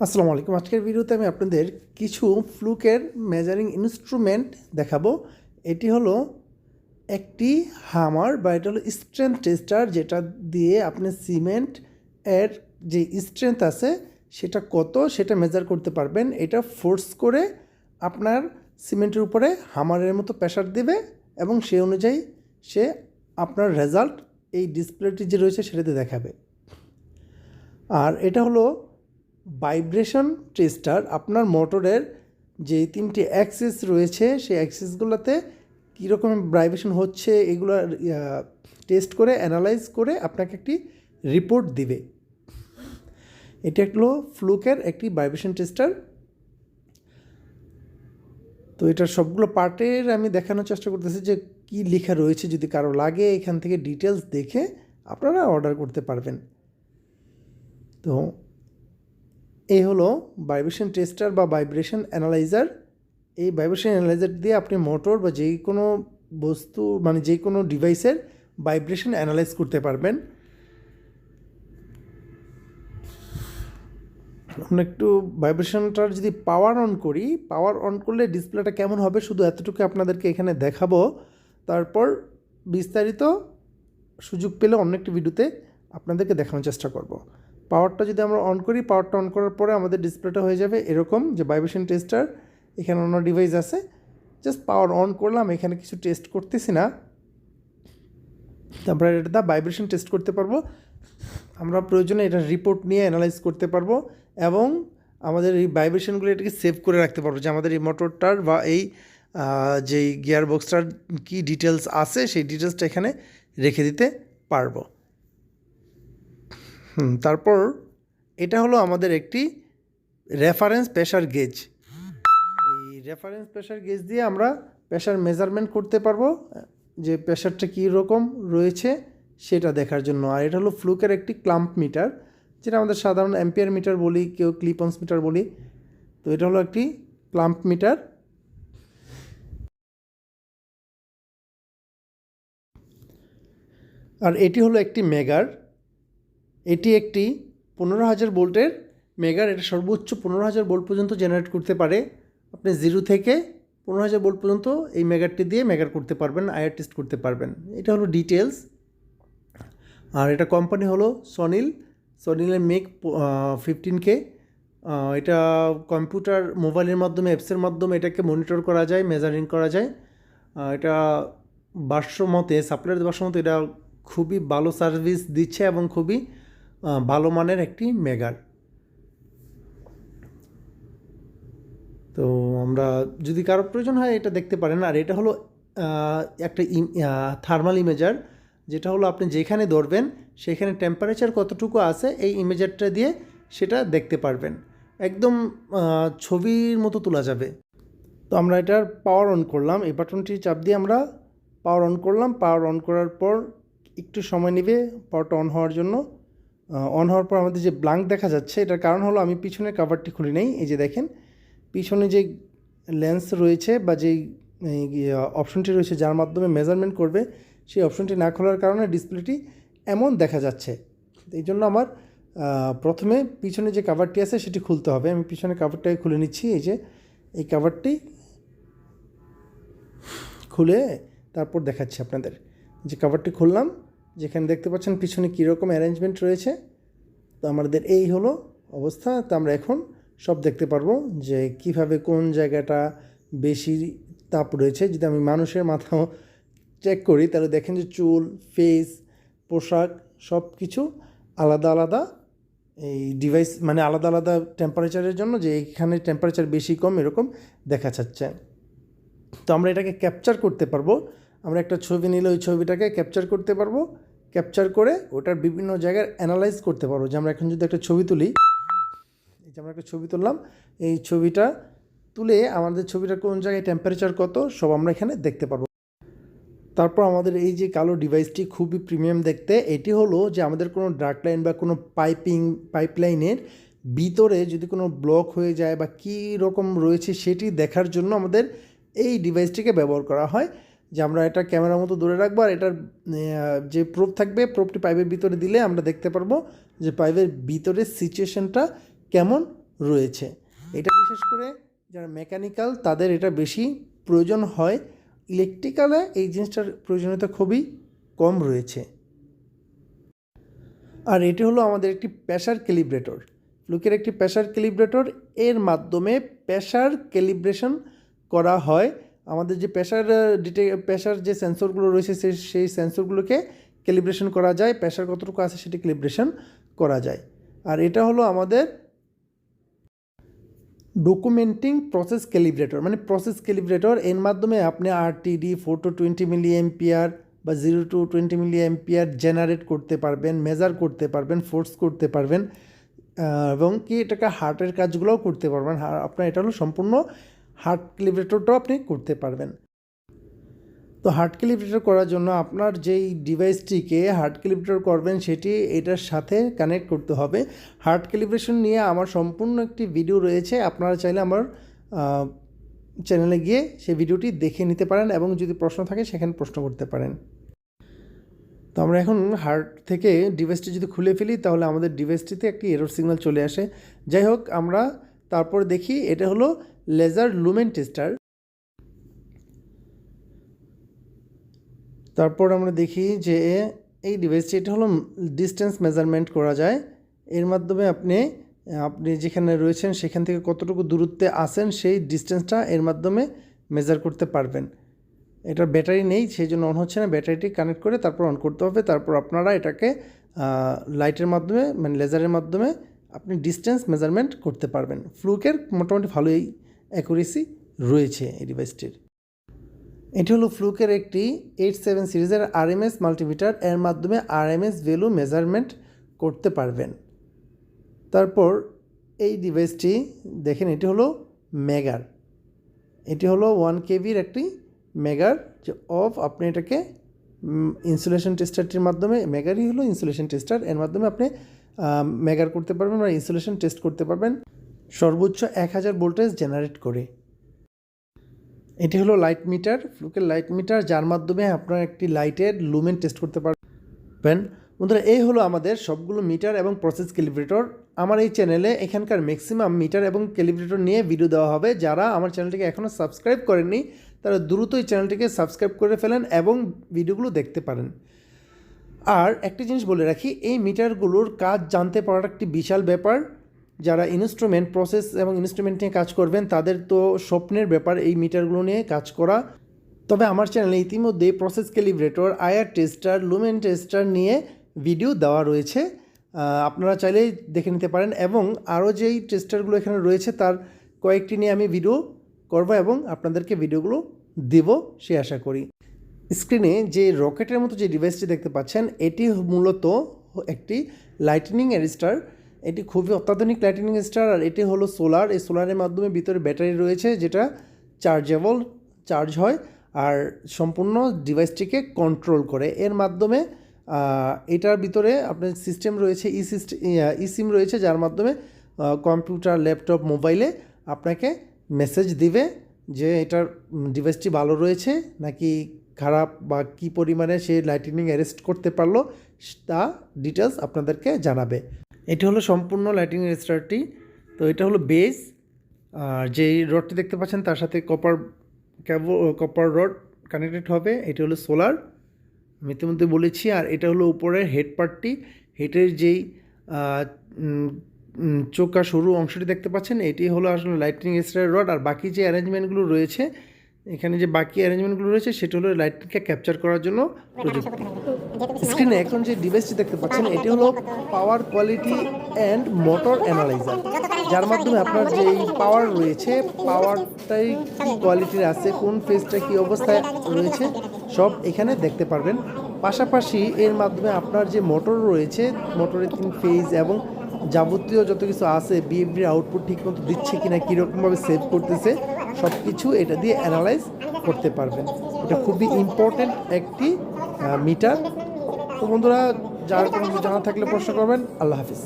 আসসালামু আলাইকুম। আজকের ভিডিওতে আমি আপনাদের কিছু ফ্লুকের মেজারিং ইনস্ট্রুমেন্ট দেখাবো। এটি হলো একটি হামার বা এটা হলো স্ট্রেংথ টেস্টার, যেটা দিয়ে আপনি সিমেন্ট এর যে স্ট্রেংথ আছে সেটা কত সেটা মেজার করতে পারবেন। এটা ফোর্স করে আপনার সিমেন্টের উপরে হামারের মতো প্রেশার দেবে এবং সেই অনুযায়ী সে আপনার রেজাল্ট এই ডিসপ্লেটি যে রয়েছে সেটাতে দেখাবে। আর এটা হলো ভাইব্রেশন টেস্টার। আপনার মোটরের যে 3টি অ্যাক্সিস রয়েছে সেই অ্যাক্সিসগুলোতে কীরকম ভাইব্রেশন হচ্ছে এগুলো টেস্ট করে অ্যানালাইজ করে আপনাকে একটি রিপোর্ট দিবে। এটা হলো ফ্লুকের একটি ভাইব্রেশন টেস্টার। তো এটার সবগুলো পার্টের আমি দেখানোর চেষ্টা করতেছি যে কী লেখা রয়েছে। যদি কারো লাগে এখান থেকে ডিটেলস দেখে আপনারা অর্ডার করতে পারবেন। তো এই হলো ভাইব্রেশন টেস্টার বা ভাইব্রেশন অ্যানালাইজার। এই ভাইব্রেশন অ্যানালাইজার দিয়ে আপনি মোটর বা যেই কোনো বস্তু মানে যে কোনো ডিভাইসের ভাইব্রেশন অ্যানালাইজ করতে পারবেন। আমরা একটু ভাইব্রেশনটার যদি পাওয়ার অন করি, পাওয়ার অন করলে ডিসপ্লেটা কেমন হবে শুধু এতটুকু আপনাদেরকে এখানে দেখাবো। তারপর বিস্তারিত সুযোগ পেলে অন্য একটি ভিডিওতে আপনাদেরকে দেখানোর চেষ্টা করব। পাওয়ারটা যদি আমরা অন করি, পাওয়ারটা অন করার পরে আমাদের ডিসপ্লেটা হয়ে যাবে এরকম যে ভাইব্রেশন টেস্টার। এখানে অন্য ডিভাইস আছে, জাস্ট পাওয়ার অন করলাম, এখানে কিছু টেস্ট করতেছি না। তারপরে এটা ভাইব্রেশন টেস্ট করতে পারবো আমরা, প্রয়োজনে এটা রিপোর্ট নিয়ে অ্যানালাইজ করতে পারবো এবং আমাদের এই ভাইব্রেশনগুলো এটাকে সেভ করে রাখতে পারবো যে আমাদের এই মোটরটার বা এই যেই গিয়ার বক্সটার কী ডিটেলস আছে সেই ডিটেলসটা এখানে রেখে দিতে পারবো। তারপর এটা হলো আমাদের একটি রেফারেন্স প্রেশার গেজ। এই রেফারেন্স প্রেশার গেজ দিয়ে আমরা প্রেশার মেজারমেন্ট করতে পারবো, যে প্রেশারটা কী রকম রয়েছে সেটা দেখার জন্য। আর এটা হলো ফ্লুকের একটি ক্লাম্প মিটার, যেটা আমাদের সাধারণ অ্যাম্পিয়ার মিটার বলি, কেউ ক্লিপন্স মিটার বলি। তো এটা হলো একটি ক্লাম্প মিটার। আর এটি হলো একটি মেগার। এটি একটি 15,000 ভোল্টের মেগার। এটা সর্বোচ্চ 15,000 ভোল্ট পর্যন্ত জেনারেট করতে পারে। আপনি 0 থেকে 15,000 ভোল্ট পর্যন্ত এই মেগারটি দিয়ে মেগার করতে পারবেন, আয়ার টেস্ট করতে পারবেন। এটা হলো ডিটেলস। আর এটা কোম্পানি হলো সনিলের মেক 15K। এটা কম্পিউটার মোবাইলের মাধ্যমে অ্যাপসের মাধ্যমে এটাকে মনিটর করা যায়, মেজারিং করা যায়। এটা ভাষ্যমতে সাপ্লায়ার ভাষ্যমতে এটা খুবই ভালো সার্ভিস দিচ্ছে এবং খুবই ভালো মানের একটি মেগার। তো আমরা যদি কারো প্রয়োজন হয় এটা দেখতে পারেন। আর এটা হলো একটা থার্মাল ইমেজার, যেটা হলো আপনি যেখানে ধরবেন সেখানে টেম্পারেচার কতটুকু আছে এই ইমেজারটা দিয়ে সেটা দেখতে পারবেন, একদম ছবির মতো তোলা যাবে। তো আমরা এটার পাওয়ার অন করলাম, এই বাটনটি চাপ দিয়ে আমরা পাওয়ার অন করলাম। পাওয়ার অন করার পর একটু সময় নেবে পাওয়ারটা অন হওয়ার জন্য। অন হওয়ার পর আমাদের যে ব্ল্যাঙ্ক দেখা যাচ্ছে, এটার কারণ হলো আমি পিছনের কাভারটি খুলি নাই। এই যে দেখেন পিছনে যে লেন্স রয়েছে বা যেই অপশনটি রয়েছে যার মাধ্যমে মেজারমেন্ট করবে, সেই অপশনটি না খোলার কারণে ডিসপ্লেটি এমন দেখা যাচ্ছে। এই জন্য আমার প্রথমে পিছনে যে কাভারটি আছে সেটি খুলতে হবে। আমি পিছনে কাভারটাকে খুলে নিচ্ছি। এই যে এই কাভারটি খুলে তারপর দেখাচ্ছি আপনাদের। যে কাভারটি খুললাম, যেখানে দেখতে পাচ্ছেন পিছনে কীরকম অ্যারেঞ্জমেন্ট রয়েছে। তো আমাদের এই হলো অবস্থা। তো আমরা এখন সব দেখতে পারবো যে কিভাবে কোন জায়গাটা বেশি তাপ রয়েছে। যদি আমি মানুষের মাথাও চেক করি তাহলে দেখেন যে চুল, ফেস, পোশাক সব কিছু আলাদা আলাদা এই ডিভাইস মানে আলাদা আলাদা টেম্পারেচারের জন্য, যে এখানে টেম্পারেচার বেশি কম এরকম দেখা যাচ্ছে। তো আমরা এটাকে ক্যাপচার করতে পারবো। আমরা একটা ছবি নিলে ওই ছবিটাকে ক্যাপচার করতে পারবো। ক্যাপচার করে ওটার বিভিন্ন জায়গায় অ্যানালাইজ করতে পারবো। যে আমরা এখন যদি একটা ছবি তুলি, এই যে আমরা একটা ছবি তুললাম, এই ছবিটা তুলে আমাদের ছবিটা কোন জায়গায় টেম্পারেচার কত সব আমরা এখানে দেখতে পারবো। তারপর আমাদের এই যে কালো ডিভাইসটি খুবই প্রিমিয়াম দেখতে। এটি হলো যে আমাদের কোনো ডার্ক লাইন বা কোনো পাইপলাইনের ভিতরে যদি কোনো ব্লক হয়ে যায় বা কী রকম রয়েছে সেটি দেখার জন্য আমাদের এই ডিভাইসটিকে ব্যবহার করা হয়। যে আমরা এটা ক্যামেরার মতো দূরে রাখবো, আর এটার যে প্রোব থাকবে, প্রোবটি পাইপের ভিতরে দিলে আমরা দেখতে পারবো যে পাইপের ভিতরে সিচুয়েশনটা কেমন রয়েছে। এটা বিশেষ করে যারা মেকানিক্যাল তাদের এটা বেশি প্রয়োজন হয়, ইলেকট্রিক্যালে এই জিনিসটার প্রয়োজনীয়তা খুবই কম রয়েছে। আর এটি হলো আমাদের একটি প্রেসার ক্যালিব্রেটর, ফ্লুকের একটি প্রেসার ক্যালিব্রেটর। এর মাধ্যমে প্রেসার ক্যালিব্রেশন করা হয়। আমাদের যে প্রেসার যে সেন্সরগুলো রয়েছে সেই সেন্সরগুলোকে ক্যালিব্রেশন করা যায়, প্রেসার কতটুকু আছে সেটি ক্যালিব্রেশন করা যায়। আর এটা হলো আমাদের ডকুমেন্টিং প্রসেস ক্যালিব্রেটর, মানে প্রসেস ক্যালিব্রেটর। এর মাধ্যমে আপনি আরটিডি 4 to 20 মিলি এম্পিয়ার বা 0 to 20 মিলি এম্পিয়ার জেনারেট করতে পারবেন, মেজার করতে পারবেন, ফোর্স করতে পারবেন, এবং কি এটাকে হার্টের কাজগুলোও করতে পারবেন। আপনার এটা হলো সম্পূর্ণ হার্ট ক্যালিব্রেটরটাও আপনি করতে পারবেন। তো হার্ট ক্যালিব্রেটর করার জন্য আপনার যেই ডিভাইসটিকে হার্ট ক্যালিব্রেটর করবেন সেটি এটার সাথে কানেক্ট করতে হবে। হার্ট ক্যালিব্রেশন নিয়ে আমার সম্পূর্ণ একটি ভিডিও রয়েছে, আপনারা চাইলে আমার চ্যানেলে গিয়ে সেই ভিডিওটি দেখে নিতে পারেন এবং যদি প্রশ্ন থাকে সেখানে প্রশ্ন করতে পারেন। তো আমরা এখন হার্ট থেকে ডিভাইসটি যদি খুলে ফেলি তাহলে আমাদের ডিভাইসটিতে একটি এরর সিগন্যাল চলে আসে। যাই হোক, আমরা তারপর দেখি এটা হলো লেজার লুমেন টেস্টার। তারপর আমরা দেখি যে এই ডিভাইসটি এটা হলো ডিস্টেন্স মেজারমেন্ট করা যায়। এর মাধ্যমে আপনি যেখানে রয়েছেন সেখান থেকে কতটুকু দূরত্বে আছেন সেই ডিস্টেন্সটা এর মাধ্যমে মেজার করতে পারবেন। এটার ব্যাটারি নেই, সেই জন্য অন হচ্ছে না। ব্যাটারিটি কানেক্ট করে তারপর অন করতে হবে। তারপর আপনারা এটাকে লাইটের মাধ্যমে, মানে লেজারের মাধ্যমে আপনি ডিস্টেন্স মেজারমেন্ট করতে পারবেন। ফ্লুকের মোটামুটি ভালোই অ্যাকুরেসি রয়েছে এই ডিভাইসটির। এটি হলো ফ্লুকের একটি 87 সিরিজের আরএমএস মাল্টিমিটার। এর মাধ্যমে আরএমএস ভ্যালু মেজারমেন্ট করতে পারবেন। তারপর এই ডিভাইসটি দেখেন, এটি হলো মেগার। এটি হলো 1 কেভির একটি মেগার, যে আপনি এটাকে ইনসুলেশন টেস্টারটির মাধ্যমে, মেগারই হলো ইনসুলেশন টেস্টার, এর মাধ্যমে আপনি মেগার করতে পারবেন বা ইনসুলেশন টেস্ট করতে পারবেন সর্বোচ্চ 1000 ভোল্টেজ জেনারেট করে। এটি হলো লাইট মিটার, ফ্লুকের লাইট মিটার, যার মাধ্যমে আপনারা একটি লাইটের লুমেন টেস্ট করতে পারবেন। বন্ধুরা, এই হলো আমাদের সবগুলো মিটার এবং প্রসেস ক্যালিব্রেটর। আমার এই চ্যানেলে এখানকার ম্যাক্সিমাম মিটার এবং ক্যালিব্রেটর নিয়ে ভিডিও দেওয়া হবে। যারা আমার চ্যানেলটিকে এখনও সাবস্ক্রাইব করেননি তারা দ্রুত এই চ্যানেলটিকে সাবস্ক্রাইব করে ফেলেন এবং ভিডিওগুলো দেখতে পারেন। আর একটি জিনিস বলে রাখি, এই মিটারগুলোর কাজ জানতে পারাটা একটি বিশাল ব্যাপার। যারা ইনস্ট্রুমেন্ট প্রসেস এবং ইনস্ট্রুমেন্ট নিয়ে কাজ করবেন তাদের তো স্বপ্নের ব্যাপার এই মিটারগুলো নিয়ে কাজ করা। তবে আমার চ্যানেলে ইতিমধ্যে process calibrator, IR tester, lumen tester নিয়ে ভিডিও দেওয়া রয়েছে, আপনারা চাইলেই দেখে নিতে পারেন। এবং আরও যেই টেস্টারগুলো এখানে রয়েছে তার কয়েকটি নিয়ে আমি ভিডিও করব এবং আপনাদেরকে ভিডিওগুলো দেব সে আশা করি। স্ক্রিনে যে রকেটের মতো যে ডিভাইসটি দেখতে পাচ্ছেন এটি মূলত একটি লাইটনিং অ্যারেস্টার। এটি খুবই অত্যাধুনিক লাইটনিং অ্যারেস্টার। আর এটি হলো সোলার। এই সোলারের মাধ্যমে ভিতরে ব্যাটারি রয়েছে যেটা চার্জ হয় আর সম্পূর্ণ ডিভাইসটিকে কন্ট্রোল করে। এর মাধ্যমে এটার ভিতরে আপনার সিস্টেম রয়েছে, সিম রয়েছে, যার মাধ্যমে কম্পিউটার, ল্যাপটপ, মোবাইলে আপনাকে মেসেজ দিবে যে এটার ডিভাইসটি ভালো রয়েছে নাকি খারাপ, বা কী পরিমাণে সে লাইটনিং অ্যারেস্ট করতে পারলো তা ডিটেলস আপনাদেরকে জানাবে। এটি হলো সম্পূর্ণ লাইটনিং অ্যারেস্টারটি। তো এটা হলো বেস, আর যেই রডটি দেখতে পাচ্ছেন তার সাথে কপার রড কানেক্টেড হবে। এটি হলো সোলার, আমি ইতিমধ্যে বলেছি। আর এটা হলো উপরের হেড পার্টটি, হেডের যেই চোকা সরু অংশটি দেখতে পাচ্ছেন এটি হলো আসলে লাইটনিং অ্যারেস্টার রড। আর বাকি যে অ্যারেঞ্জমেন্টগুলো রয়েছে, এখানে যে বাকি অ্যারেঞ্জমেন্টগুলো রয়েছে সেটা হলো লাইটকে ক্যাপচার করার জন্য প্রযুক্তি। স্ক্রিনে এখন যে ডিভাইসটি দেখতে পাচ্ছেন এটি হলো পাওয়ার কোয়ালিটি অ্যান্ড মোটর অ্যানালাইজার, যার মাধ্যমে আপনার যে পাওয়ার রয়েছে, পাওয়ারটাই কী কোয়ালিটির আছে, কোন ফেজটা কী অবস্থায় রয়েছে সব এখানে দেখতে পারবেন। পাশাপাশি এর মাধ্যমে আপনার যে মোটর রয়েছে, মোটরের 3 ফেজ এবং যাবতীয় যত কিছু আছে, বিএফডির আউটপুট ঠিকমতো দিচ্ছে কিনা, কীরকমভাবে সেভ করতেছে, সব কিছু এটা দিয়ে অ্যানালাইজ করতে পারবেন। এটা খুবই ইম্পর্টেন্ট একটি মিটার। তো বন্ধুরা, যার কোনো জানা থাকলে প্রশ্ন করবেন। আল্লাহ হাফিজ।